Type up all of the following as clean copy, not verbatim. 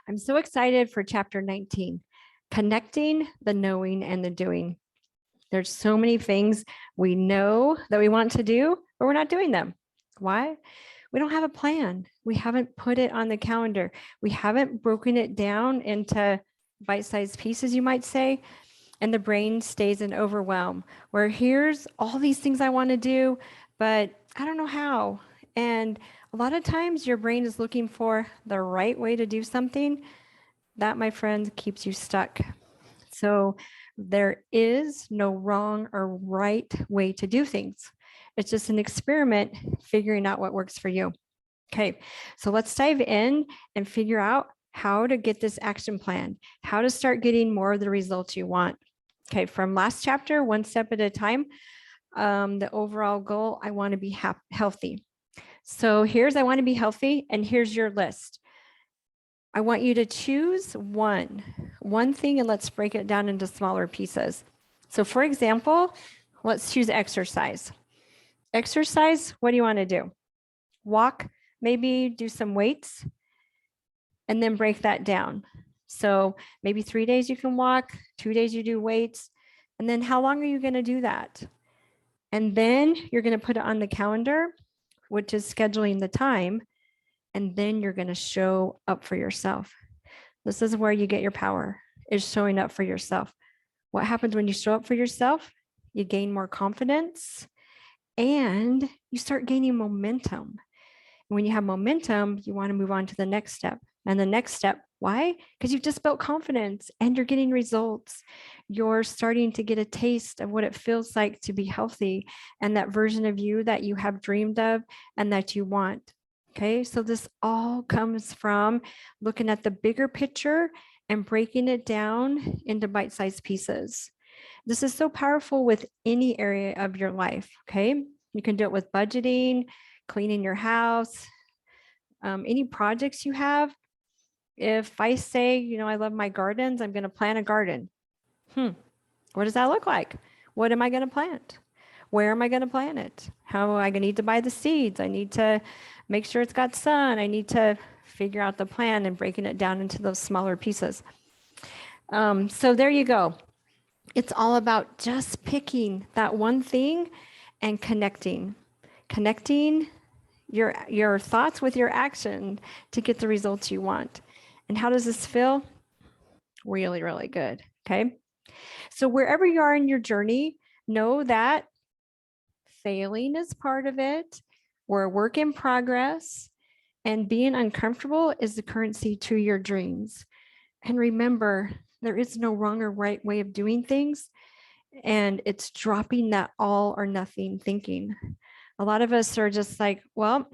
I'm so excited for chapter 19, connecting the knowing and the doing. There's so many things we know that we want to do, but we're not doing them. Why? We don't have a plan. We haven't put it on the calendar. We haven't broken it down into bite-sized pieces, you might say, and the brain stays in overwhelm, where here's all these things I want to do, but I don't know how. And a lot of times your brain is looking for the right way to do something. That, my friends, keeps you stuck. So there is no wrong or right way to do things. It's just an experiment figuring out what works for you. Okay, so let's dive in and figure out how to get this action plan, how to start getting more of the results you want. Okay, from last chapter, one step at a time, the overall goal, I want to be healthy. So here's, I want to be healthy, and here's your list. I want you to choose one thing, and let's break it down into smaller pieces. So for example, let's choose exercise. Exercise, what do you want to do? Walk, maybe do some weights, and then break that down. So maybe 3 days you can walk, 2 days you do weights, and then how long are you going to do that? And then you're going to put it on the calendar, which is scheduling the time, and then you're going to show up for yourself. This is where you get your power, is showing up for yourself. What happens when you show up for yourself? You gain more confidence and you start gaining momentum. When you have momentum, you want to move on to the next step. And the next step, why? Because you've just built confidence and you're getting results. You're starting to get a taste of what it feels like to be healthy and that version of you that you have dreamed of and that you want. Okay, so this all comes from looking at the bigger picture and breaking it down into bite-sized pieces. This is so powerful with any area of your life. Okay, you can do it with budgeting, cleaning your house, any projects you have. If I say, you know, I love my gardens, I'm going to plant a garden. What does that look like? What am I going to plant? Where am I going to plant it? How am I going to need to buy the seeds? I need to make sure it's got sun. I need to figure out the plan and breaking it down into those smaller pieces. So there you go. It's all about just picking that one thing and connecting your thoughts with your action to get the results you want. And how does this feel? Really, really good. Okay. So wherever you are in your journey, know that failing is part of it. We're a work in progress, and being uncomfortable is the currency to your dreams. And remember, there is no wrong or right way of doing things. And it's dropping that all or nothing thinking. A lot of us are just like, well,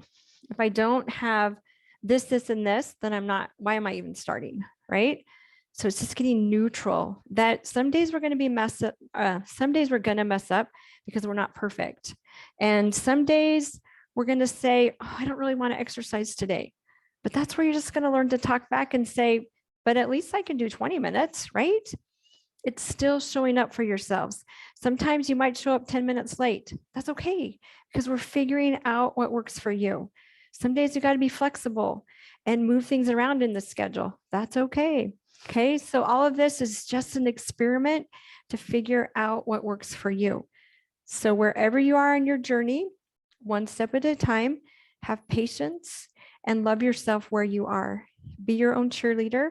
if I don't have this, and this, then I'm not, why am I even starting? Right? So it's just getting neutral that some days we're going to be mess up. Some days we're going to mess up because we're not perfect. And some days we're going to say, oh, I don't really want to exercise today. But that's where you're just going to learn to talk back and say, but at least I can do 20 minutes, right? It's still showing up for yourselves. Sometimes you might show up 10 minutes late. That's okay, because we're figuring out what works for you. Some days you got to be flexible and move things around in the schedule. That's okay. Okay, so all of this is just an experiment to figure out what works for you. So wherever you are in your journey, one step at a time, have patience and love yourself where you are. Be your own cheerleader.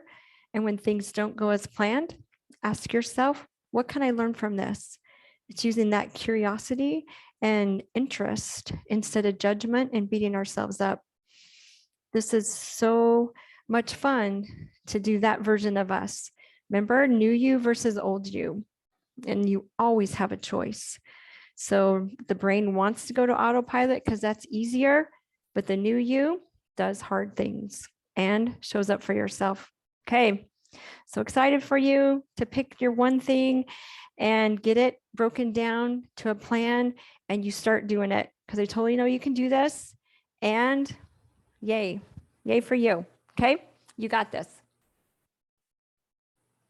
And when things don't go as planned, ask yourself, what can I learn from this? It's using that curiosity and interest instead of judgment and beating ourselves up. This is so much fun to do that version of us. Remember, new you versus old you, and you always have a choice. So the brain wants to go to autopilot because that's easier, but the new you does hard things and shows up for yourself. Okay, so excited for you to pick your one thing and get it broken down to a plan, and you start doing it, because I totally know you can do this, and yay for you. Okay, you got this.